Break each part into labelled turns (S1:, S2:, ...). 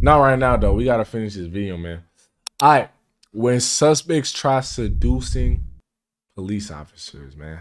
S1: Not right now, though. We got to finish this video, man. All right. When suspects try seducing police officers, man.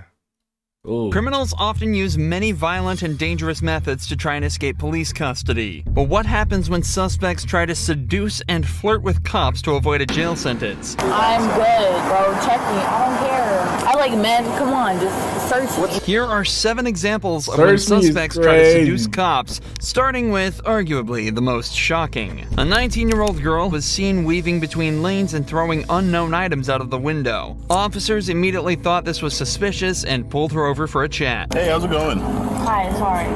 S1: Ooh.
S2: Criminals often use many violent and dangerous methods to try and escape police custody. But what happens when suspects try to seduce and flirt with cops to avoid a jail sentence?
S3: I'm good, bro. Check me. I don't care. I like men. Come on, just search me.
S2: Here are 7 examples of when suspects try to seduce cops, starting with arguably the most shocking. A 19-year-old girl was seen weaving between lanes and throwing unknown items out of the window. Officers immediately thought this was suspicious and pulled her over for a chat.
S4: Hey, how's it going?
S3: Hi, sorry.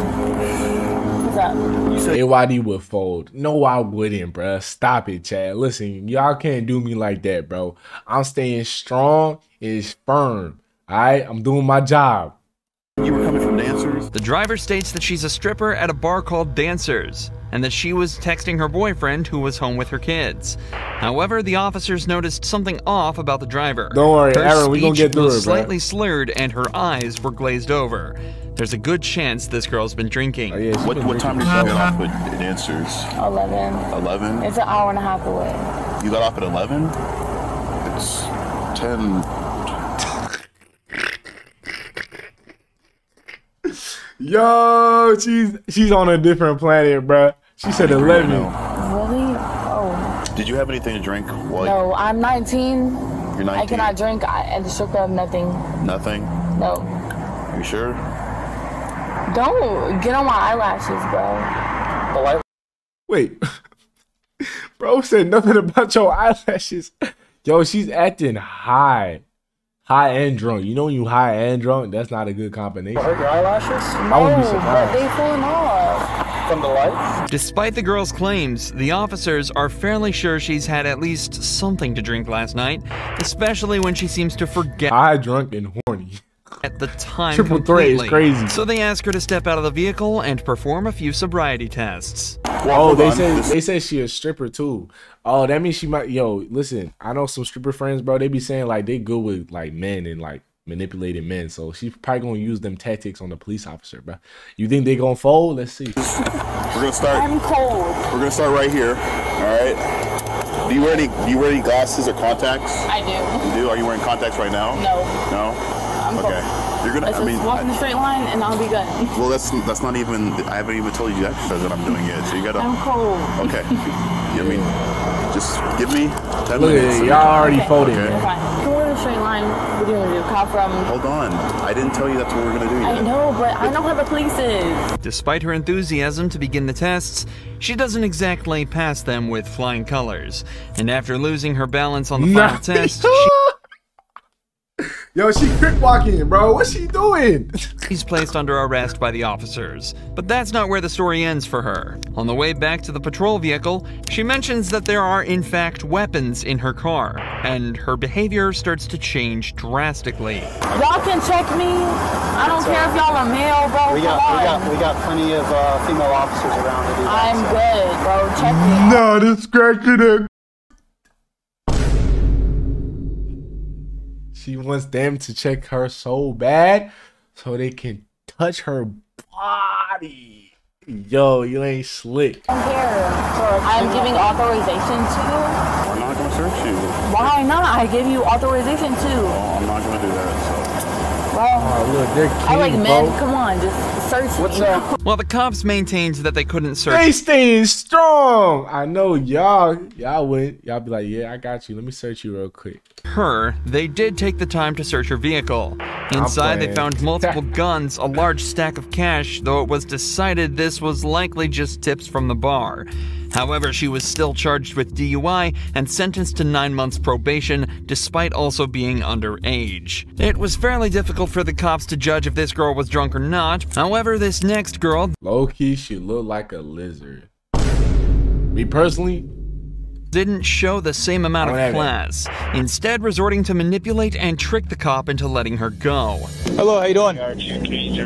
S3: What's up?
S4: You said
S1: AYD would fold. No, I wouldn't, bruh. Stop it, Chad. Listen, y'all can't do me like that, bro. I'm staying strong and firm. All right? I'm doing my job.
S4: you were coming from Dancers?
S2: The driver states that she's a stripper at a bar called Dancers, and that she was texting her boyfriend who was home with her kids. However, the officers noticed something off about the driver.
S1: Don't worry,
S2: her
S1: Aaron, we gonna get through
S2: was
S1: it, bro.
S2: slightly slurred and her eyes were glazed over. There's a good chance this girl's been drinking.
S1: Oh, yeah,
S4: What time did you get off with Dancers?
S3: 11.
S4: 11?
S3: It's an hour and a half away.
S4: You got off at 11? It's 10.
S1: Yo, she's on a different planet, bruh. She said 11.
S3: Really? Oh.
S4: Did you have anything to drink? While
S3: No, I'm 19.
S4: You're 19?
S3: I cannot drink at the strip club, nothing.
S4: Nothing?
S3: No.
S4: Are you sure?
S3: Don't get on my eyelashes, bro.
S1: Wait. Bro said nothing about your eyelashes. Yo, she's acting high. High and drunk. You know when you high and drunk, that's not a good combination.
S5: Hurt your eyelashes?
S1: I wouldn't be
S3: No,
S1: surprised.
S3: but they falling off.
S5: From the light?
S2: Despite the girl's claims, the officers are fairly sure she's had at least something to drink last night, especially when she seems to forget
S1: High, drunk, and horny.
S2: at the time
S1: Triple threat
S2: completely.
S1: is crazy.
S2: So they ask her to step out of the vehicle and perform a few sobriety tests.
S1: Oh, they say she a stripper too. Oh, that means she might. Yo, listen, I know some stripper friends, bro. They be saying like they good with like men and like manipulating men. So she's probably gonna use them tactics on the police officer, bro. You think they gonna fold? Let's see.
S4: We're gonna start.
S3: I'm cold.
S4: We're gonna start right here. All right. Do you wear any glasses or contacts?
S3: I do.
S4: You do? Are you wearing contacts right now?
S3: No.
S4: No.
S3: I'm
S4: Okay.
S3: cold.
S4: You're gonna.
S3: Let's
S4: I mean.
S3: just walk in a straight line and I'll be good.
S4: Well, that's not even. I haven't even told you the exercise that I'm doing yet. So you gotta.
S3: I'm cold.
S4: Okay. I mean, just give me 10
S1: Look
S4: minutes.
S1: at it, y'all already
S3: Okay.
S1: folded.
S4: Okay.
S3: We're fine. If we're in a straight line, what do you want to do? Cop from...
S4: Hold on. I didn't tell you that's what we're gonna do yet.
S3: I know, but I know how the police is.
S2: Despite her enthusiasm to begin the tests, she doesn't exactly pass them with flying colors. And after losing her balance on the final test,
S1: Yo, she crip walking, bro. What's she doing?
S2: she's placed under arrest by the officers. But that's not where the story ends for her. On the way back to the patrol vehicle, she mentions that there are in fact weapons in her car, and her behavior starts to change drastically.
S3: Y'all can check me. I don't care if y'all are male, bro.
S5: We
S3: Come on.
S5: got plenty of female officers around to do that.
S3: I'm good, bro. Check me.
S1: No, this scratching it. She wants them to check her so bad so they can touch her body. Yo, you ain't slick.
S3: I don't care. I'm giving authorization to.
S4: We're not gonna search you.
S3: Why not? I give you authorization to.
S4: Well, I'm not gonna do that.
S3: Bro,
S1: Oh, look, they're
S3: I like
S1: king,
S3: men.
S1: bro.
S3: Come on, just search me.
S2: While the cops maintained that they couldn't search
S1: They staying strong. I know y'all wouldn't. Y'all be like, yeah, I got you. Let me search you real quick.
S2: her, they did take the time to search her vehicle. Inside, they
S1: playing.
S2: found multiple guns, a large stack of cash, though it was decided this was likely just tips from the bar. However, she was still charged with DUI and sentenced to 9 months probation, despite also being underage. It was fairly difficult for the cops to judge if this girl was drunk or not. However, this next girl
S1: Low-key, she look like a lizard. Me personally,
S2: didn't show the same amount of class, instead resorting to manipulate and trick the cop into letting her go.
S5: Hello, how you doing?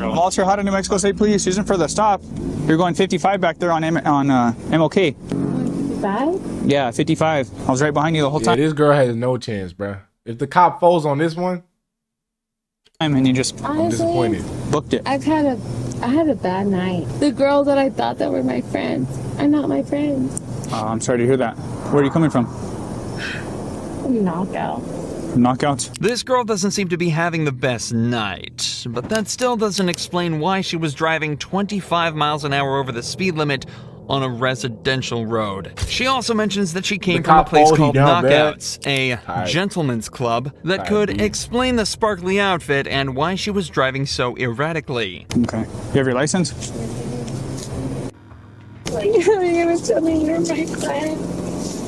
S5: Officer, how to New Mexico State Police. Using for the stop. You're going 55 back there on MLK.
S3: 55?
S5: Yeah, 55. I was right behind you the whole
S1: yeah,
S5: time,
S1: this girl has no chance, bruh. If the cop folds on this one,
S5: and you just
S1: I'm disappointed.
S5: booked it.
S6: I had a bad night. The girls that I thought that were my friends are not my friends.
S5: I'm sorry to hear that. Where are you coming from?
S3: Knockout.
S5: Knockouts?
S2: This girl doesn't seem to be having the best night, but that still doesn't explain why she was driving 25 miles an hour over the speed limit on a residential road. She also mentions that she came from a place called Knockouts, a gentleman's club, that could explain the sparkly outfit and why she was driving so erratically.
S5: Okay. You have your license?
S3: Like, how are you gonna tell me you're my friend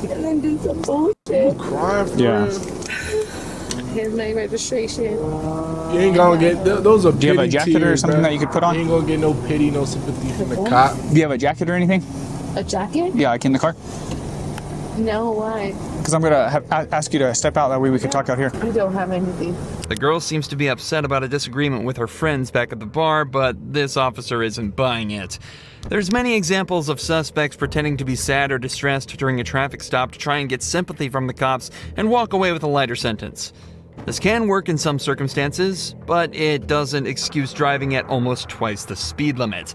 S3: and then do some bullshit?
S1: Crying for
S5: Yeah.
S1: real.
S3: Here's my registration.
S1: You ain't gonna get those are.
S5: Do you have a jacket or something that you could put on?
S1: You ain't gonna get no pity, no sympathy from the cop.
S5: Do you have a jacket or anything?
S3: A jacket?
S5: Yeah, like in the car.
S3: No, why?
S5: Because I'm gonna ask you to step out. That way we can talk out here.
S3: I don't have anything.
S2: The girl seems to be upset about a disagreement with her friends back at the bar, but this officer isn't buying it. There's many examples of suspects pretending to be sad or distressed during a traffic stop to try and get sympathy from the cops and walk away with a lighter sentence. This can work in some circumstances, but it doesn't excuse driving at almost twice the speed limit.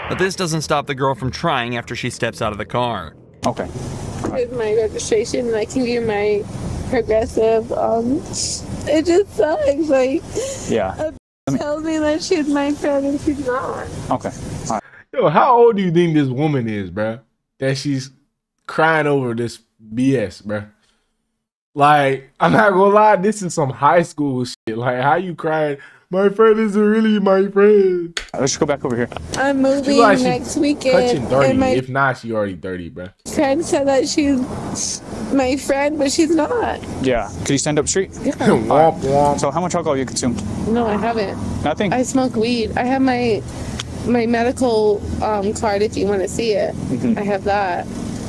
S2: But this doesn't stop the girl from trying after she steps out of the car.
S5: Okay.
S3: Here's my registration, and I can give you my progressive. It just sucks. Like,
S5: Yeah.
S3: tells me that she's my friend and she's not.
S5: Okay. All right.
S1: Yo, how old do you think this woman is, bruh? That she's crying over this BS, bruh. Like, I'm not gonna lie, this is some high school shit. Like, how you crying? My friend isn't really my friend.
S5: Let's go back over here.
S3: I'm moving
S1: Like
S3: next weekend,
S1: Touching 30.
S3: and my
S1: If not, she already 30, bruh.
S3: friend said that she's my friend, but she's not.
S5: Yeah. Could you stand up straight?
S1: Womp womp.
S5: So how much alcohol you consume?
S3: No, I haven't.
S5: Nothing?
S3: I smoke weed. I have my medical card if you want to see it. I have that.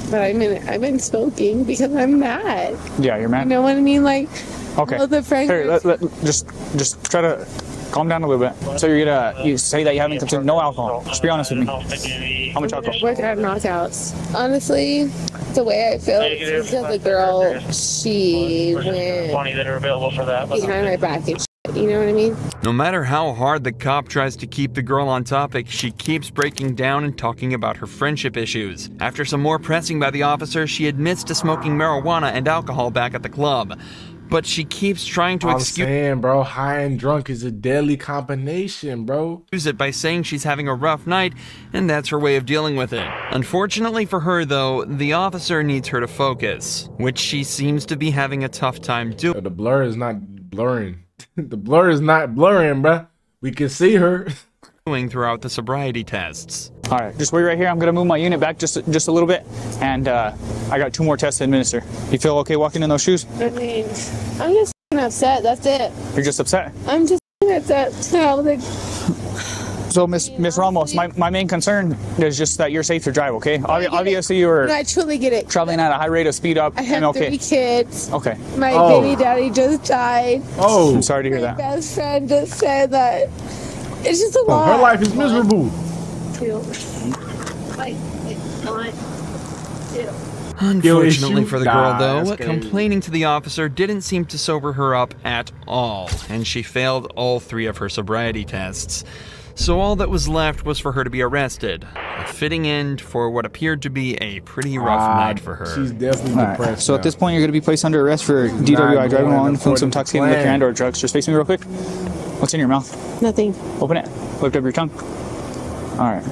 S3: But I've been smoking because I'm mad.
S5: Yeah, you're mad?
S3: You know what I mean? Like,
S5: Okay.
S3: all the friends.
S5: Here, just try to calm down a little bit. So you say that you haven't consumed no alcohol. Just be honest with me. How much alcohol?
S3: Work at knockouts. Honestly, the way I feel is because the girl, she went behind my back and shit. You know what I mean?
S2: No matter how hard the cop tries to keep the girl on topic, she keeps breaking down and talking about her friendship issues. After some more pressing by the officer, she admits to smoking marijuana and alcohol back at the club. But she keeps trying to
S1: I'm saying, bro, high and drunk is a deadly combination, bro.
S2: Use it by saying she's having a rough night, and that's her way of dealing with it. Unfortunately for her, though, the officer needs her to focus, which she seems to be having a tough time doing.
S1: The blur is not blurring. The blur is not blurring, bro. We can see her.
S2: Throughout the sobriety tests.
S5: All right, just wait right here. I'm gonna move my unit back just a little bit, and I got 2 more tests to administer. You feel okay walking in those shoes?
S3: I mean, I'm just upset. That's it.
S5: You're just upset?
S3: I'm just upset.
S5: So, Miss Ramos, my main concern is just that you're safe to drive, okay? Obviously, you were
S3: No, I truly get it.
S5: traveling at a high rate of speed up.
S3: I have
S5: and
S3: 3 kids.
S5: Okay.
S3: My
S1: Oh.
S3: baby daddy just died.
S1: Oh,
S5: I'm sorry to hear
S3: My
S5: that.
S3: best friend just said that it's just a lot.
S1: her life is miserable.
S3: Like, it's not.
S2: Unfortunately for the girl,
S1: Nah,
S2: though,
S1: that's crazy.
S2: complaining to the officer didn't seem to sober her up at all, and she failed all 3 of her sobriety tests. So all that was left was for her to be arrested, a fitting end for what appeared to be a pretty rough night for her.
S1: She's definitely
S5: All right.
S1: depressed.
S5: So at
S1: now.
S5: this point, you're going to be placed under arrest for DWI, driving while influenced, intoxicating liquor and/or drugs. Just face me real quick. What's in your mouth?
S3: Nothing.
S5: Open it. Lift up your tongue. All right.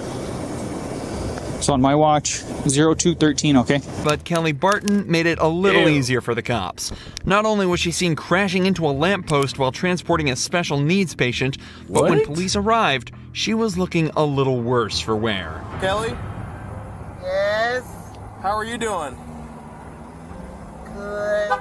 S5: So on my watch, 0213, okay?
S2: But Kelly Barton made it a little easier for the cops. Not only was she seen crashing into a lamppost while transporting a special needs patient, but when
S1: What?
S2: police arrived, she was looking a little worse for wear.
S6: Kelly? Yes? How are you doing? Good.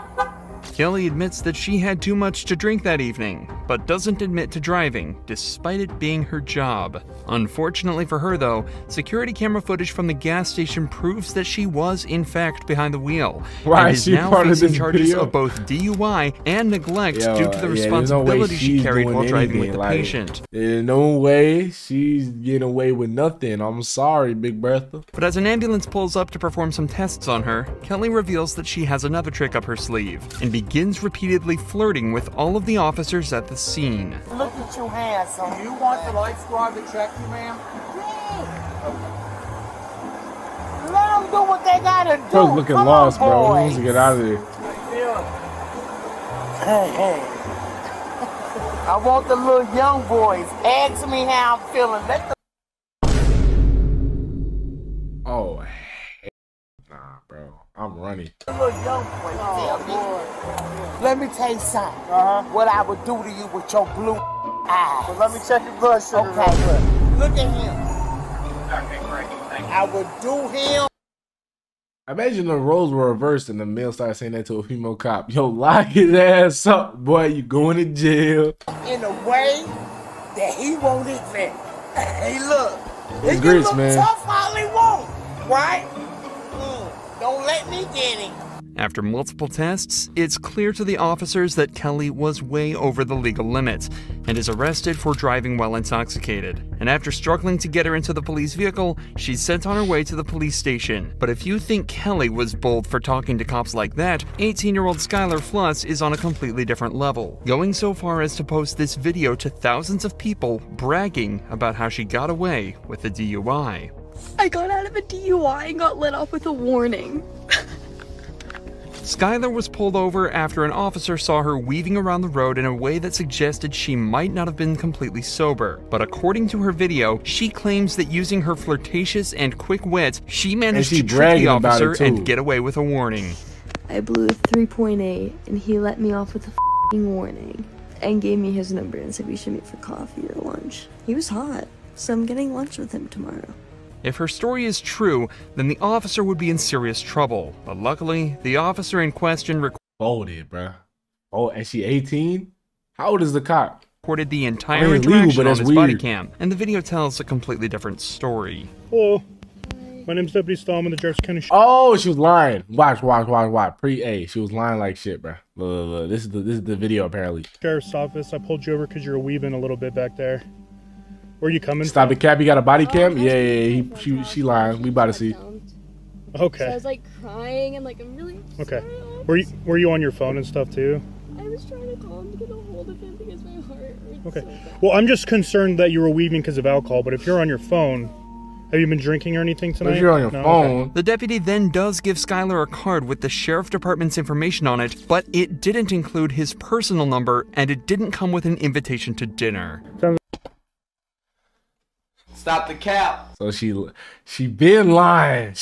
S2: Kelly admits that she had too much to drink that evening, but doesn't admit to driving, despite it being her job. Unfortunately for her, though, security camera footage from the gas station proves that she was, in fact, behind the wheel,
S1: Why
S2: and
S1: is
S2: is
S1: she
S2: now
S1: part of
S2: facing
S1: this
S2: charges
S1: video?
S2: of both DUI and neglect
S1: Yo,
S2: due to the
S1: yeah, there's no way
S2: responsibility she
S1: she's
S2: carried
S1: doing
S2: while driving with
S1: anything,
S2: the
S1: like,
S2: patient.
S1: There's no way she's getting away with nothing. I'm sorry, Big Bertha.
S2: But as an ambulance pulls up to perform some tests on her, Kelly reveals that she has another trick up her sleeve and begins repeatedly flirting with all of the officers at the scene.
S6: Look at your handsome. You want the light squad to check you, ma'am?
S7: Let them
S6: do what they gotta do.
S1: Bro's looking
S6: Come
S1: lost,
S6: on,
S1: bro. He
S6: boys.
S1: needs to get out of there.
S6: Hey. I want the little young boys. Ask me how I'm feeling. Let the
S1: Oh, hey. Nah, bro. I'm running.
S6: little young boys tell me. Let me tell you something. What I would do to you with your blue eyes.
S7: So let me check your blood sugar.
S6: Okay. Look at him. I would do him.
S1: I imagine the roles were reversed and the male started saying that to a female cop. Yo, lock his ass up, boy. You going to jail.
S6: In a way that he won't admit. Hey, look. He
S1: It's
S6: can
S1: grits,
S6: look
S1: man.
S6: tough all he wants, right? Don't let me get him.
S2: After multiple tests, it's clear to the officers that Kelly was way over the legal limits and is arrested for driving while intoxicated. And after struggling to get her into the police vehicle, she's sent on her way to the police station. But if you think Kelly was bold for talking to cops like that, 18-year-old Skylar Fluss is on a completely different level, going so far as to post this video to thousands of people bragging about how she got away with a DUI.
S8: I got out of a DUI and got let off with a warning.
S2: Skylar was pulled over after an officer saw her weaving around the road in a way that suggested she might not have been completely sober. But according to her video, she claims that using her flirtatious and quick wit, she managed to trick the officer and get away with a warning.
S8: I blew a 3.8 and he let me off with a f***ing warning and gave me his number and said we should meet for coffee or lunch. He was hot, so I'm getting lunch with him tomorrow.
S2: If her story is true, then the officer would be in serious trouble. But luckily, the officer in question
S1: Folded, bruh. Oh, and she 18? How old is the cop?
S2: recorded the entire
S1: legal,
S2: interaction
S1: but
S2: on
S1: that's
S2: his body
S1: weird.
S2: cam, and the video tells a completely different story.
S9: Hello. My name's Deputy Stahl. I'm the Jefferson County.
S1: Oh, she was lying. Watch. Pre-A. She was lying like shit, bruh. Look. This is the video, apparently.
S9: Sheriff's office. I pulled you over because you're weaving a little bit back there. Where are you coming
S1: Stop
S9: from?
S1: it, Cap. You got a body cam? Yeah. She lying. We about to see.
S9: Okay.
S8: So I was like crying and like I'm really
S9: Okay.
S8: sorry.
S9: Were you on your phone and stuff too?
S8: I was trying to call him to get a hold of him because my heart hurts.
S9: Okay.
S8: So bad.
S9: Well, I'm just concerned that you were weaving because of alcohol, but if you're on your phone, have you been drinking or anything tonight?
S1: If you're on your
S9: No?
S1: phone.
S9: Okay.
S2: The deputy then does give Skylar a card with the sheriff department's information on it, but it didn't include his personal number and it didn't come with an invitation to dinner.
S10: Stop the cap.
S1: So she been lying.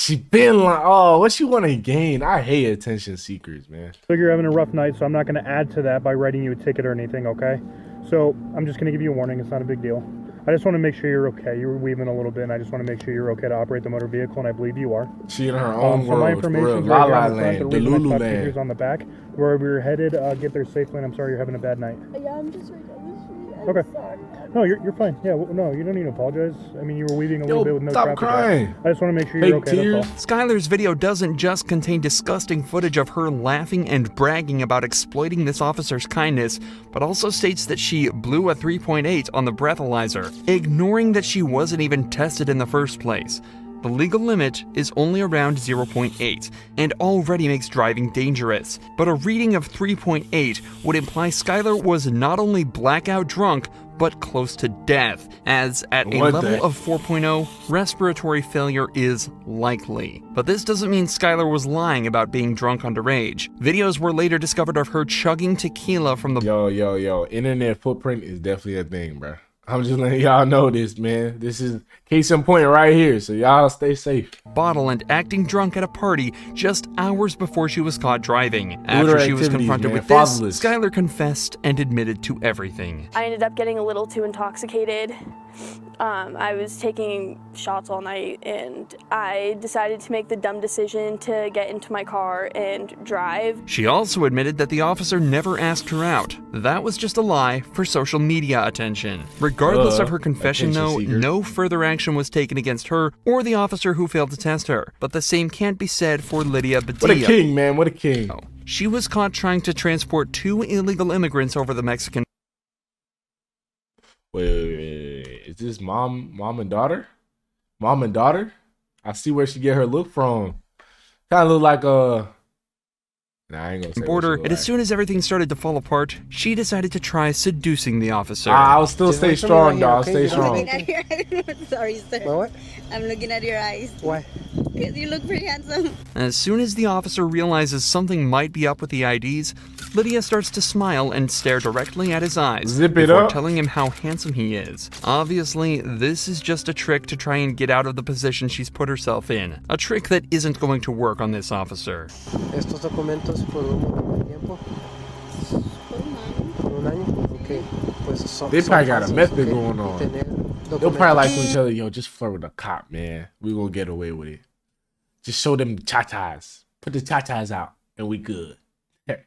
S1: Oh, what she want to gain? I hate attention seekers, man.
S9: So you're having a rough night, so I'm not going to add to that by writing you a ticket or anything, okay? So I'm just going to give you a warning. It's not a big deal. I just want to make sure you're okay. You were weaving a little bit, and I just want to make sure you're okay to operate the motor vehicle, and I believe you are.
S1: She in her own
S9: So my
S1: world. For real.
S9: information's
S1: La
S9: right here
S1: La
S9: on the front.
S1: Land,
S9: The reason I
S1: Delulu
S9: stopped
S1: Land.
S9: here's on the back. Wherever you're headed, get there safely, and I'm sorry you're having a bad night.
S8: Yeah, I'm just right down the street. I'm
S9: Okay.
S8: sorry.
S9: No, you're fine. Yeah, well, no, you don't need to apologize. I mean, you were weaving a little bit with no
S1: stop
S9: traffic.
S1: crying.
S9: I just want to make sure you're
S1: Fake
S9: okay.
S1: tears.
S9: That's all.
S2: Skylar's video doesn't just contain disgusting footage of her laughing and bragging about exploiting this officer's kindness, but also states that she blew a 3.8 on the breathalyzer, ignoring that she wasn't even tested in the first place. The legal limit is only around 0.8 and already makes driving dangerous, but a reading of 3.8 would imply Skylar was not only blackout drunk, but close to death, as at a
S1: What
S2: level
S1: the-
S2: of 4.0, respiratory failure is likely. But this doesn't mean Skylar was lying about being drunk underage. Videos were later discovered of her chugging tequila from the
S1: Yo. Internet footprint is definitely a thing, bruh. I'm just letting y'all know this, man. This is case in point right here, so y'all stay safe.
S2: bottle and acting drunk at a party just hours before she was caught driving. After she was confronted with this, Skylar confessed and admitted to everything.
S11: I ended up getting a little too intoxicated. I was taking shots all night and I decided to make the dumb decision to get into my car and drive.
S2: She also admitted that the officer never asked her out. That was just a lie for social media attention. Regardless of her confession though, no further action was taken against her or the officer who failed to test her. But the same can't be said for Lydia Badia.
S1: What a king, man. What a king.
S2: She was caught trying to transport 2 illegal immigrants over the Mexican.
S1: Wait. Is this mom and daughter? Mom and daughter? I see where she get her look from. Kind of look like a... Nah, I ain't gonna say
S2: border, and as soon as everything started to fall apart, she decided to try seducing the officer.
S1: I'll still stay strong, dog. Stay strong.
S12: Sorry, sir.
S7: What?
S12: I'm looking at your eyes.
S7: Why? because you look pretty handsome.
S2: As soon as the officer realizes something might be up with the IDs, Lydia starts to smile and stare directly at his eyes
S1: Zip it
S2: before
S1: up.
S2: telling him how handsome he is. Obviously, this is just a trick to try and get out of the position she's put herself in. A trick that isn't going to work on this officer.
S12: Estos documentos por un tiempo. Por un año. Okay. Pues son,
S1: They probably got a
S12: falsos,
S1: method
S12: okay?
S1: going on.
S12: Tener
S1: They'll probably like to
S12: documentos.
S1: each other, yo, just flirt with a cop, man. We gonna get away with it. Just show them chatas. Put the chatas out, and we good.
S12: En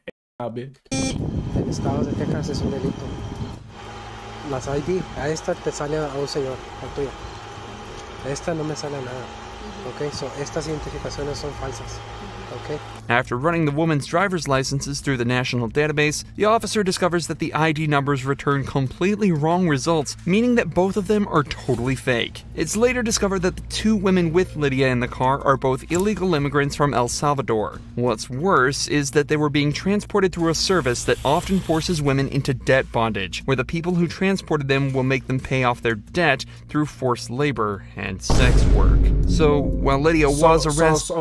S12: estados de Texas es un delito. Las ID, a esta te sale a un señor, a tuya. A esta no me sale nada. Okay, so estas identificaciones son falsas. Okay.
S2: After running the woman's driver's licenses through the national database, the officer discovers that the ID numbers return completely wrong results, meaning that both of them are totally fake. It's later discovered that the two women with Lydia in the car are both illegal immigrants from El Salvador. What's worse is that they were being transported through a service that often forces women into debt bondage, where the people who transported them will make them pay off their debt through forced labor and sex work. So, while Lydia was arrested...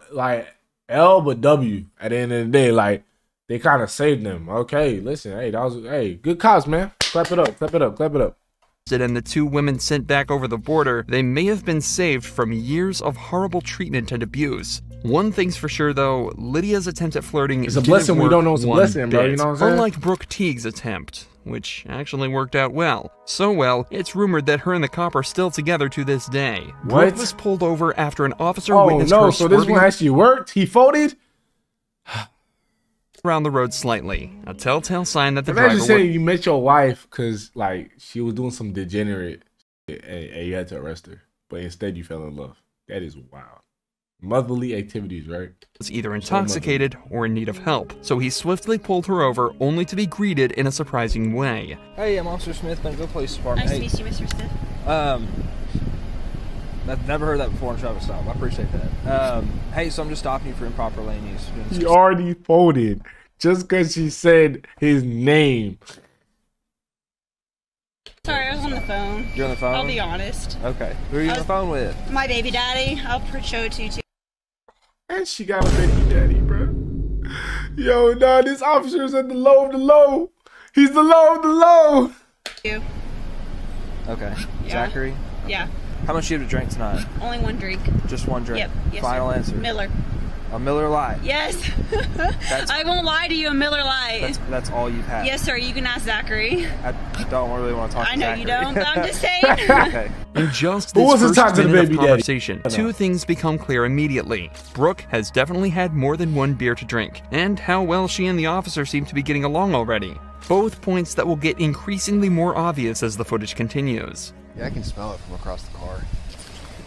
S1: Like L but W at the end of the day, like they kind of saved them. Okay, listen, hey, that was good cops, man. Clap it up, clap it up, clap it up.
S2: And the two women sent back over the border, they may have been saved from years of horrible treatment and abuse. One thing's for sure, though, Lydia's attempt at flirting
S1: It's a blessing we don't know it's a blessing, bro. You know what I'm saying?
S2: Unlike Brooke Teague's attempt, which actually worked out well. So well, it's rumored that her and the cop are still together to this day.
S1: What?
S2: Brooke was pulled over after an officer
S1: Oh
S2: witnessed
S1: no,
S2: her
S1: so this one actually worked? He folded?
S2: around the road slightly, a telltale sign that the
S1: Imagine
S2: driver
S1: saying you met your wife because like she was doing some degenerate shit and you had to arrest her, but instead you fell in love. That is wild. Motherly activities, right?
S2: was either intoxicated or in need of help, so he swiftly pulled her over only to be greeted in a surprising way.
S13: Hey, I'm Officer Smith, Bentonville Police Department.
S7: Nice to meet you, Mr. Smith.
S13: I've never heard that before in traffic stop. I appreciate that. Hey, so I'm just stopping you for improper lane use.
S1: He already folded just because she said his name.
S7: Sorry, I was on the phone.
S13: You're on the phone?
S7: I'll be honest.
S13: Okay. Who are you on the phone with?
S7: My baby daddy. I'll show it to you too.
S1: And she got a baby daddy, bro. Yo, nah, this officer's at the low of the low. He's the low of the low.
S7: You.
S13: Okay.
S7: Yeah.
S13: Zachary?
S7: Yeah.
S13: How much do you have to drink tonight?
S7: Only one drink.
S13: Just one drink?
S7: Yep. Yes,
S13: Final
S7: sir.
S13: answer?
S7: Miller.
S13: A Miller Lite?
S7: Yes. I won't lie to you, a Miller Lite.
S13: That's all you've had?
S7: Yes, sir. You can ask Zachary.
S13: I don't really want to talk to
S7: I know
S13: Zachary.
S7: you don't, but I'm just saying.
S13: Okay.
S2: In just
S1: Who
S2: this
S1: was the
S2: first
S1: top to the
S2: minute of
S1: baby daddy?
S2: conversation, two things become clear immediately. Brooke has definitely had more than one beer to drink, and how well she and the officer seem to be getting along already. Both points that will get increasingly more obvious as the footage continues.
S14: Yeah, I can smell it from across the car.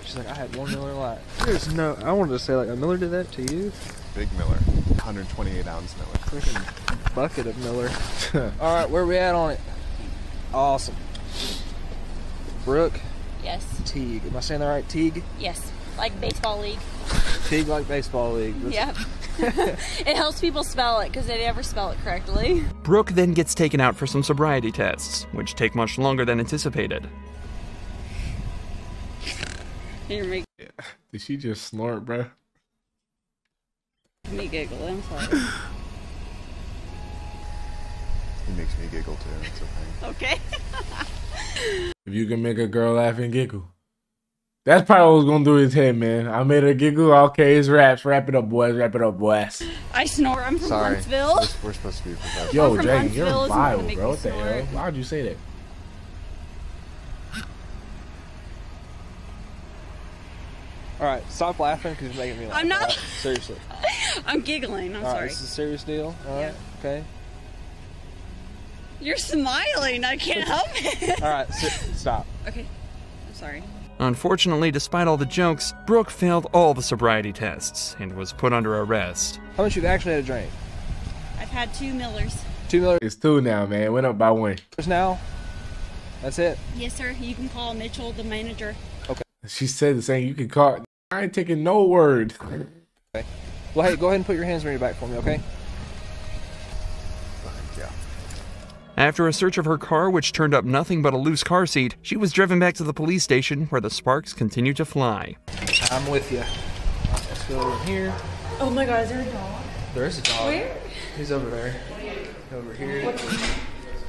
S13: She's like, I had one Miller Lite. There's no, I wanted to say, like, a Miller did that to you?
S14: Big Miller, 128 ounce Miller.
S13: Freaking bucket of Miller. All right, where are we at on it? Awesome. Brooke?
S7: Yes.
S13: Teague. Am I saying that right? Teague?
S7: Yes. Like baseball league.
S13: Teague like baseball league.
S7: Yep. It helps people spell it because they never spell it correctly.
S2: Brooke then gets taken out for some sobriety tests, which take much longer than anticipated.
S1: Did she just snort, bro?
S7: Me giggle, I'm sorry.
S14: He makes me giggle too. It's okay.
S7: Okay.
S1: If you can make a girl laugh and giggle. That's probably what was gonna do his head, man. I made her giggle. Okay, it's raps. Wrap it up, boys. Wrap it up, boys.
S7: I snore. I'm from
S14: Sorry.
S7: Huntsville.
S14: We're supposed to be professional.
S1: Yo,
S7: from
S1: Jackie, you're
S7: Huntsville, isn't gonna
S1: vile,
S7: make
S1: bro.
S7: me
S1: What the hell?
S7: snort.
S1: Why'd you say that?
S13: All right, stop laughing because you're making me laugh.
S7: I'm not.
S13: Right? Seriously.
S7: I'm giggling. I'm
S13: All right,
S7: sorry.
S13: this is a serious deal. All right, okay.
S7: You're smiling. I can't help it.
S13: All right, stop.
S7: Okay. I'm sorry.
S2: Unfortunately, despite all the jokes, Brooke failed all the sobriety tests and was put under arrest.
S13: How much you've actually had a drink?
S7: I've had 2 Millers.
S13: 2 Millers
S1: It's 2 now, man. Went up by 1.
S13: now? That's it?
S7: Yes, sir. You can call Mitchell, the manager.
S13: Okay.
S1: She said the same. You can call. I ain't taking no word.
S13: Okay. Well, hey, go ahead and put your hands on your back for me, okay?
S14: Yeah.
S2: After a search of her car, which turned up nothing but a loose car seat, she was driven back to the police station where the sparks continued to fly.
S13: I'm with you. Let's go in here.
S7: Oh my god, is there a dog?
S13: There is a dog.
S7: Where?
S13: He's over there. Over here.
S7: What's his name?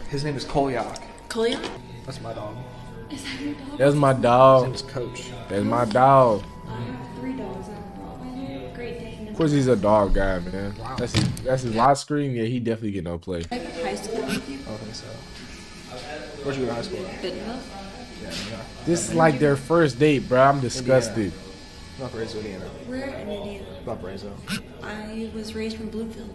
S13: His name is Kolyak.
S7: Kolyak?
S13: That's my dog.
S7: Is that your dog?
S1: That's my dog.
S13: His name's Coach.
S1: That's my dog.
S7: I have 3 dogs. Great day.
S1: Of course, he's a dog guy, man. Wow. That's his lock screen. Yeah, he definitely get no play.
S7: High school with you?
S13: I think so. Where'd you go to high school?
S7: Bentonville?
S13: Yeah.
S1: This is like their first date, bro. I'm disgusted.
S13: Valparaiso, Indiana.
S7: Where in Indiana?
S13: Valparaiso.
S7: I was raised from Bloomfield.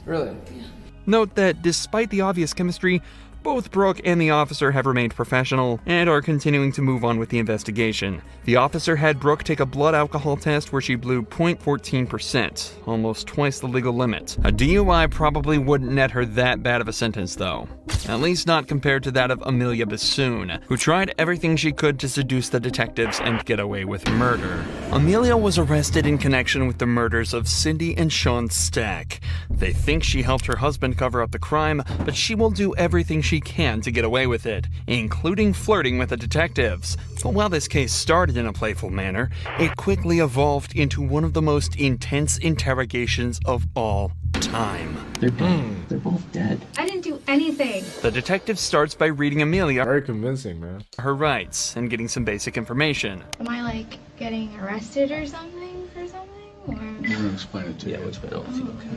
S13: Really?
S7: Yeah.
S2: Note that despite the obvious chemistry, both Brooke and the officer have remained professional and are continuing to move on with the investigation. The officer had Brooke take a blood alcohol test where she blew 0.14%, almost twice the legal limit. A DUI probably wouldn't net her that bad of a sentence though. At least not compared to that of Amelia Bassoon, who tried everything she could to seduce the detectives and get away with murder. Amelia was arrested in connection with the murders of Cindy and Sean Stack. They think she helped her husband cover up the crime, but she will do everything she can to get away with it, including flirting with the detectives. But while this case started in a playful manner, it quickly evolved into one of the most intense interrogations of all time.
S15: They're dead. They're both dead. I didn't do anything.
S2: The detective starts by reading Amelia
S1: very convincing, man,
S2: her rights and getting some basic information.
S15: Am I like getting arrested or something for something? Or...
S12: I'm gonna explain it to you. Yeah, we'll explain it to you.
S15: Okay.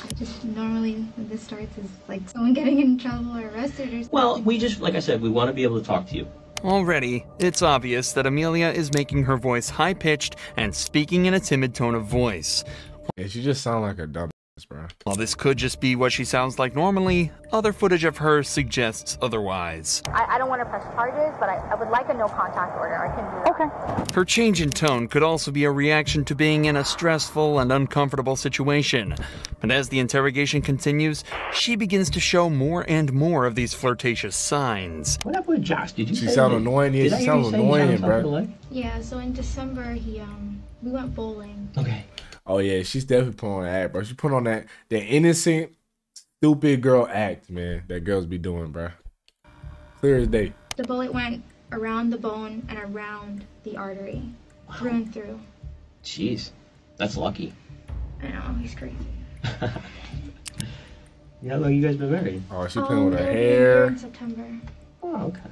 S15: I just normally when this starts is like someone getting in trouble or arrested or something.
S16: Well, we just, like I said, we want to be able to talk to you.
S2: Already, it's obvious that Amelia is making her voice high-pitched and speaking in a timid tone of voice.
S1: Yeah, she just sounds like a dumb bro.
S2: While this could just be what she sounds like normally, other footage of her suggests otherwise.
S17: I don't want to press charges, but I would like a no contact order. I can do that. Okay.
S2: Her change in tone could also be a reaction to being in a stressful and uncomfortable situation. But as the interrogation continues, she begins to show more and more of these flirtatious signs.
S16: What happened with Josh? Did you
S1: She sounds annoying. Yeah, she sounds annoying, bro.
S15: Yeah, so in December, we went bowling.
S16: Okay.
S1: Oh yeah, she's definitely putting on that act, bro. She put on that innocent, stupid girl act, man. That girls be doing, bro. Clear as day.
S15: The bullet went around the bone and around the artery, through and through.
S16: Jeez, that's lucky.
S15: I know, he's crazy.
S16: How long you guys been married?
S1: Oh, she playing with her hair.
S15: In September.
S16: Oh, okay.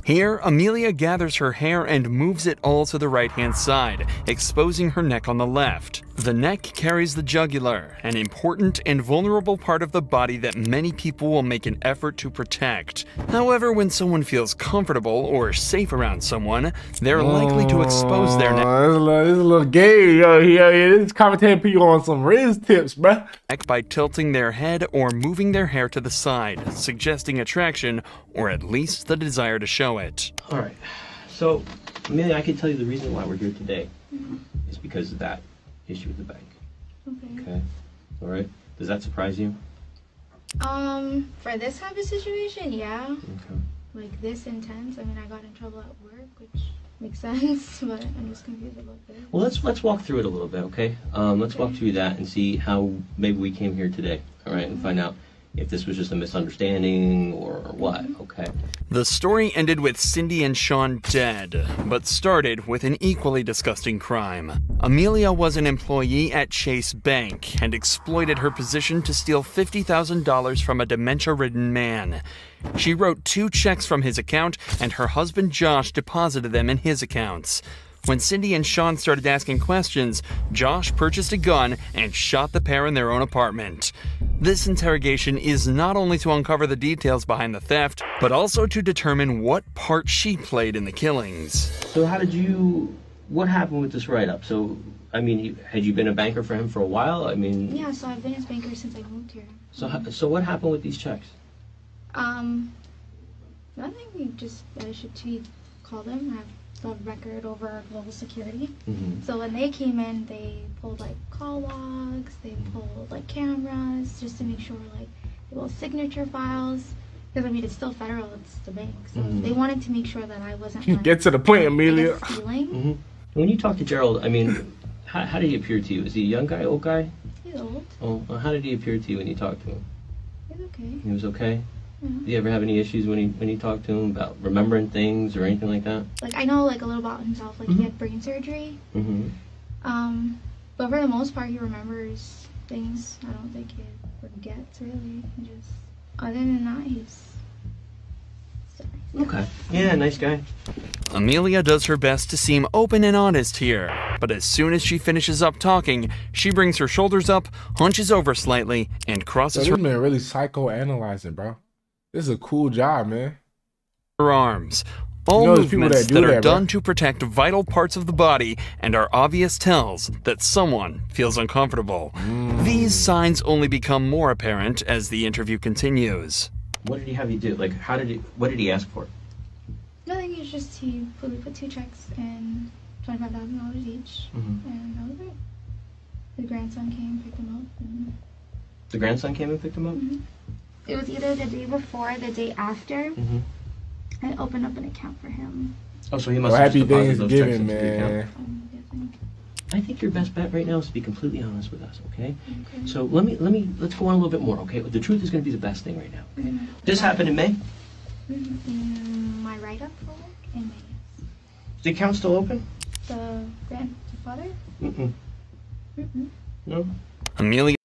S2: Here, Amelia gathers her hair and moves it all to the right-hand side, exposing her neck on the left. The neck carries the jugular, an important and vulnerable part of the body that many people will make an effort to protect. However, when someone feels comfortable or safe around someone, they're likely to expose their neck.
S1: This is a little gay, yo. This is commentating people on some Riz tips, bruh.
S2: By tilting their head or moving their hair to the side, suggesting attraction or at least the desire to show it.
S16: All right. So, Amelia, I can tell you the reason why we're here today is because of that issue with the bank. Okay. All right. Does that surprise you?
S15: For this type of situation, yeah.
S16: Okay.
S15: Like this intense. I mean, I got in trouble at work, which makes sense, but I'm just confused about this.
S16: Well, let's walk through it a little bit, okay? Let's walk through that and see how maybe we came here today, all right, and find out if this was just a misunderstanding or what, okay?
S2: The story ended with Cindy and Sean dead, but started with an equally disgusting crime. Amelia was an employee at Chase Bank and exploited her position to steal $50,000 from a dementia-ridden man. She wrote 2 checks from his account, and her husband Josh deposited them in his accounts. When Cindy and Sean started asking questions, Josh purchased a gun and shot the pair in their own apartment. This interrogation is not only to uncover the details behind the theft, but also to determine what part she played in the killings.
S16: So what happened with this write-up? So, I mean, had you been a banker for him for a while? I mean...
S15: Yeah, so I've been his banker since I moved here.
S16: So what happened with these checks?
S15: Nothing, he called him, have the record over global security. So when they came in, they pulled like call logs, they pulled like cameras just to make sure like they pulled signature files, because I mean it's still federal, it's the bank, so they wanted to make sure that I wasn't like,
S1: get to the point, Amelia.
S15: Stealing.
S16: When you talk to Gerald, I mean, how did he appear to you? Is he a young guy, old guy?
S15: He's old.
S16: Oh, how did he appear to you when you talked to him?
S15: He's okay.
S16: He was okay? Do you ever have any issues when you talk to him about remembering things or anything like that?
S15: Like, I know, like, a little about himself. Like, he had brain surgery. But for the most part, he remembers things. I don't think he forgets, really. He just, other than that, he's...
S16: Okay. Yeah, nice guy.
S2: Amelia does her best to seem open and honest here, but as soon as she finishes up talking, she brings her shoulders up, hunches over slightly, and crosses
S1: This man really psychoanalyzing, bro. This is a cool job, man.
S2: her arms. All movements that are done to protect vital parts of the body and are obvious tells that someone feels uncomfortable. These signs only become more apparent as the interview continues.
S16: What did he have you do? Like, what did he ask for?
S15: Nothing, it's just he put 2 checks and $25,000 each, and that was it. The grandson came, picked him up. And...
S16: The grandson came and picked him up?
S15: It was either the day before or the day after. I opened up an account for him.
S16: Oh, so he must have
S1: happy
S16: deposited those checks
S1: Thanksgiving,
S16: into the account.
S1: man.
S16: I think your best bet right now is to be completely honest with us, okay? So let's go on a little bit more, okay? The truth is going to be the best thing right now. Okay? This happened in May?
S15: My write-up for it in May.
S16: Is the account still open?
S15: The grandfather?
S16: No.
S2: Amelia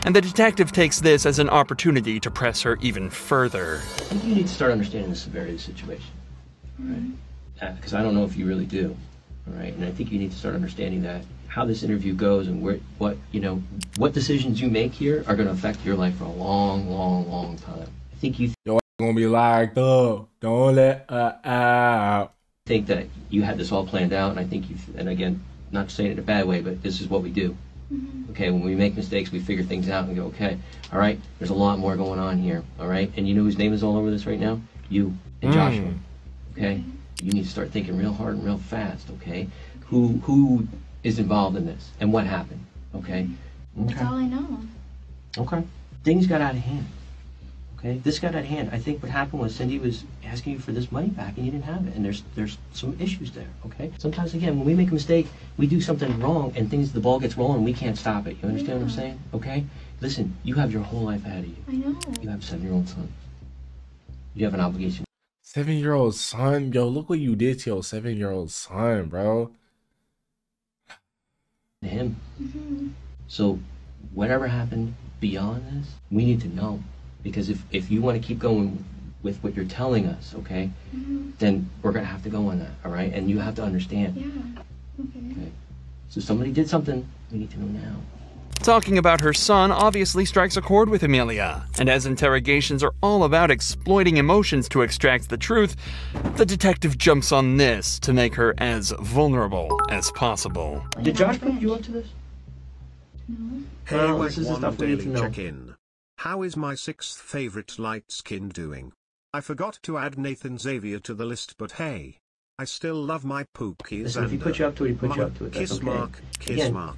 S2: and the detective takes this as an opportunity to press her even further.
S16: I think you need to start understanding the severity of the situation, right? Because I don't know if you really do, all right? And I think you need to start understanding that how this interview goes and what decisions you make here are going to affect your life for a long, long, long time. I think you
S1: gonna be locked up. Don't let out.
S16: Think that you had this all planned out, and I think and again, not saying it in a bad way, but this is what we do. Okay, when we make mistakes, we figure things out and go, okay, all right, there's a lot more going on here, all right? And you know whose name is all over this right now? You and Joshua, okay? You need to start thinking real hard and real fast, okay? Who is involved in this and what happened, okay?
S15: That's all I know.
S16: Okay. Things got out of hand, okay? This got out of hand. I think what happened was Cindy was asking you for this money back and you didn't have it, and there's some issues there, okay? Sometimes, again, when we make a mistake, we do something wrong and the ball gets rolling and we can't stop it. You understand what I'm saying? Okay? Listen, you have your whole life ahead of you.
S15: I know.
S16: You have a 7-year-old son. You have an obligation.
S1: 7-year-old son? Yo, look what you did to your 7-year-old son, bro.
S16: To him. So, whatever happened beyond this, we need to know. Because if you want to keep going with what you're telling us, okay, then we're going to have to go on that, all right? And you have to understand.
S15: Yeah.
S16: Okay. So somebody did something, we need to know now.
S2: Talking about her son obviously strikes a chord with Amelia, and as interrogations are all about exploiting emotions to extract the truth, the detective jumps on this to make her as vulnerable as possible.
S16: Did Josh put you up to this?
S15: No.
S18: Hey,
S16: this is the stuff we need to know.
S18: check-in. How is my 6th favorite light skin doing? I forgot to add Nathan Xavier to the list, but hey, I still love my Pookie.
S16: Listen, if he put you up to it, he put you up to it. That's
S18: Kiss
S16: okay.
S18: mark, kiss
S16: Again,
S18: mark.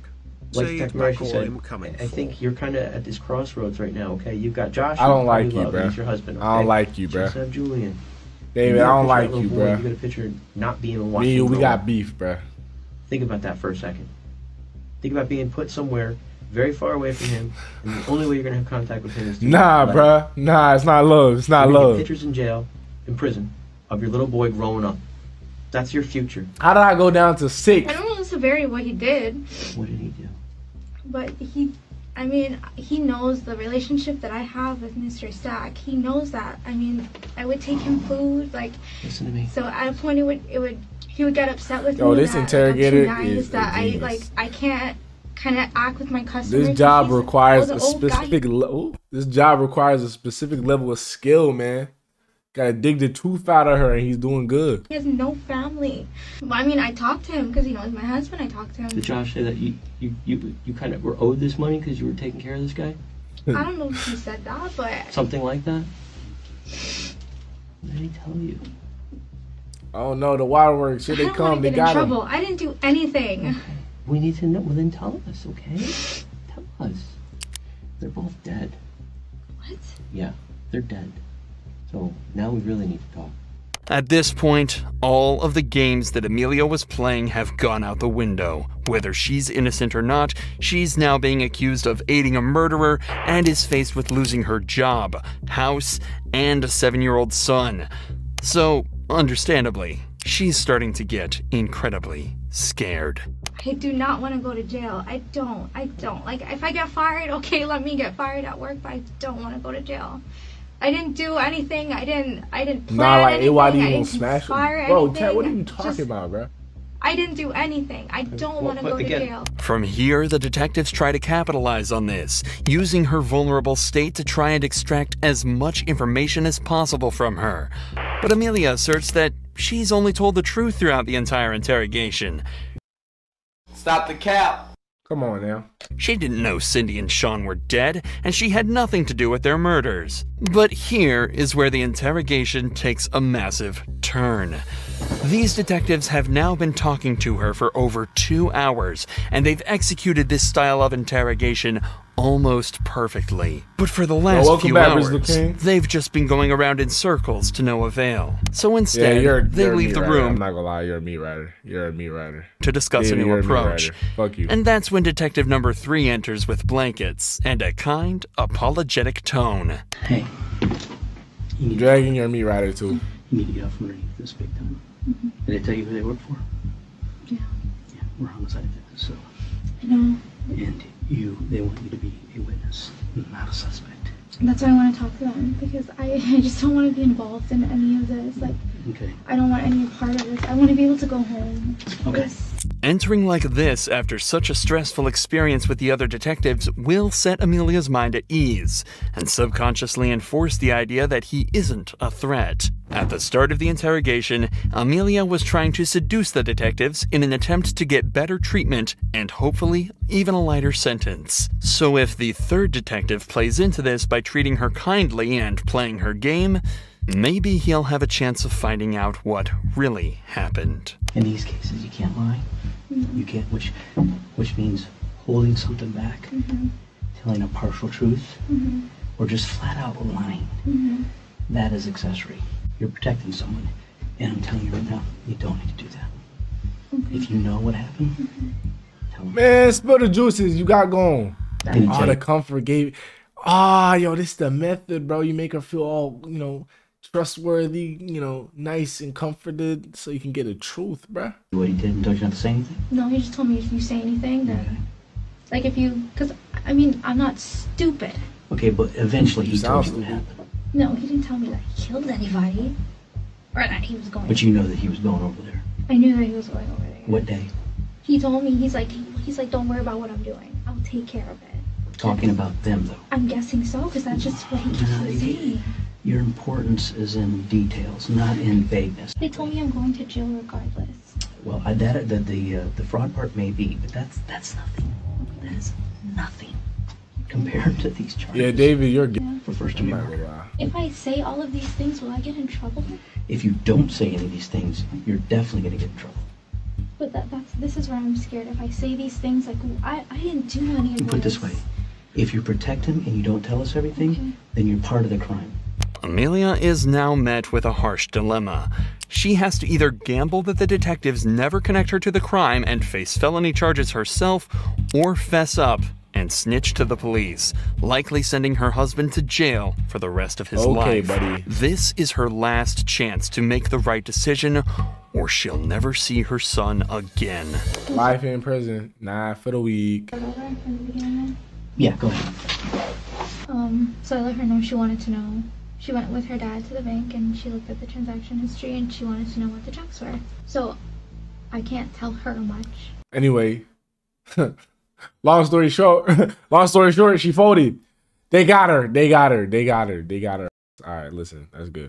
S16: like
S18: Say
S16: Detective
S18: it back
S16: Murphy
S18: all
S16: said,
S18: I'm coming
S16: I think you're kind of at this crossroads right now, okay? You've got Josh.
S1: I don't like you,
S16: love,
S1: bro.
S16: He's your husband, okay?
S1: I don't like you, bro.
S16: Just have Julian.
S1: David, I don't like you, bro.
S16: You got a picture not being in Washington.
S1: Me and you, we got beef, bro.
S16: Think about that for a second. Think about being put somewhere very far away from him, and the only way you're gonna have contact with him is to
S1: bro. Nah, it's not love. It's not love.
S16: Pictures in jail, in prison, of your little boy growing up. That's your future.
S1: How did I go down to 6?
S15: I don't know the severity of what he did.
S16: What did he do?
S15: But he knows the relationship that I have with Mr. Stack. He knows that. I mean, I would take him food, like.
S16: Listen to me.
S15: So at a point, he would get upset with
S1: Yo,
S15: me.
S1: this interrogator
S15: is that I can't kind of act with my customers.
S1: This job requires a specific level. This job requires a specific level of skill, man. Gotta dig the tooth out of her, and he's doing good.
S15: He has no family. Well, I mean, I talked to him because he's my husband. I talked to him.
S16: Did Josh say that you kind of were owed this money because you were taking care of this guy?
S15: I don't know if he said that, but
S16: something like that. What did he tell you?
S1: Oh no, the waterworks. Here they come. They got him.
S15: I didn't do anything.
S16: Okay. We need to know. Well, then tell us, okay? Tell us. They're both dead.
S15: What?
S16: Yeah, they're dead. So now we really need to talk.
S2: At this point, all of the games that Amelia was playing have gone out the window. Whether she's innocent or not, she's now being accused of aiding a murderer and is faced with losing her job, house, and a 7-year-old son. So, understandably, she's starting to get incredibly scared.
S15: I do not want to go to jail. I don't. Like, if I get fired, okay, let me get fired at work, but I don't want to go to jail. I didn't do anything. I didn't plan
S1: like,
S15: anything.
S1: why do you
S15: I
S1: gonna
S15: didn't
S1: smash him?
S15: fire
S1: Bro,
S15: anything.
S1: Ted, what are you talking about, bro?
S15: I didn't do anything. I don't want to go to jail.
S2: From here, the detectives try to capitalize on this, using her vulnerable state to try and extract as much information as possible from her. But Amelia asserts that she's only told the truth throughout the entire interrogation.
S10: Stop the cap.
S1: Come on now.
S2: She didn't know Cindy and Sean were dead, and she had nothing to do with their murders. But here is where the interrogation takes a massive turn. These detectives have now been talking to her for over 2 hours, and they've executed this style of interrogation almost perfectly. But for the last few hours, they've just been going around in circles to no avail. So instead, they leave the room.
S1: I'm not gonna lie, you're a meat rider. You're a meat rider.
S2: To discuss a new approach.
S1: Fuck you.
S2: And that's when detective number 3 enters with blankets and a kind, apologetic tone.
S16: Hey.
S1: Dragging your meat rider too.
S16: You need to get out from underneath this big time. Did they tell you who they work for?
S15: Yeah.
S16: Yeah, we're homicide detectives, so.
S15: No.
S16: And they want you to be a witness, not a suspect.
S15: That's why I want to talk to them, because I just don't want to be involved in any of this. Like,
S16: okay.
S15: I don't want any part of this. I want to be able to go home.
S16: Okay.
S2: Entering like this after such a stressful experience with the other detectives will set Amelia's mind at ease and subconsciously enforce the idea that he isn't a threat. At the start of the interrogation, Amelia was trying to seduce the detectives in an attempt to get better treatment and hopefully even a lighter sentence. So if the third detective plays into this by treating her kindly and playing her game, maybe he'll have a chance of finding out what really happened.
S16: In these cases, you can't lie. You can't, which means holding something back, telling a partial truth, or just flat out lying. That is accessory. You're protecting someone, and I'm telling you right now, you don't need to do that. If you know what happened, tell them.
S1: Man, spill the juices. You got going.
S16: Didn't
S1: All the comfort gave. Yo, this is the method, bro. You make her feel all, trustworthy, nice and comforted, so you can get a truth, bruh.
S16: What he did and told you not to say anything?
S15: No, he just told me if you say anything, then, like, because, I'm not stupid.
S16: Okay, but eventually he told you what happened.
S15: No, he didn't tell me that he killed anybody, or that he was going.
S16: But you know that he was going over there.
S15: I knew that he was going over there.
S16: What day?
S15: He told me, he's like, don't worry about what I'm doing. I'll take care of it.
S16: Talking about them, though.
S15: I'm guessing so, because that's just what he keeps on saying.
S16: Your importance is in details, not in vagueness.
S15: They told me I'm going to jail regardless.
S16: Well, the fraud part may be, but that's nothing. That is nothing compared to these charges.
S1: Yeah, David, you're good.
S16: For first-degree murder.
S15: If I say all of these things, will I get in trouble?
S16: If you don't say any of these things, you're definitely going to get in trouble.
S15: But this is where I'm scared. If I say these things, like, I didn't do any of this.
S16: Put it this way. If you protect him and you don't tell us everything, then you're part of the crime.
S2: Amelia is now met with a harsh dilemma. She has to either gamble that the detectives never connect her to the crime and face felony charges herself, or fess up and snitch to the police, likely sending her husband to jail for the rest of his life.
S1: Buddy.
S2: This is her last chance to make the right decision, or she'll never see her son again.
S1: Life in prison, 9 for the week.
S16: Yeah, go ahead.
S15: So I let her know she wanted to know. She went with her dad to the bank and she looked at the transaction history and she wanted to know what the checks were. So I can't tell her much.
S1: Anyway, long story short, she folded. They got her. All right, listen, that's good.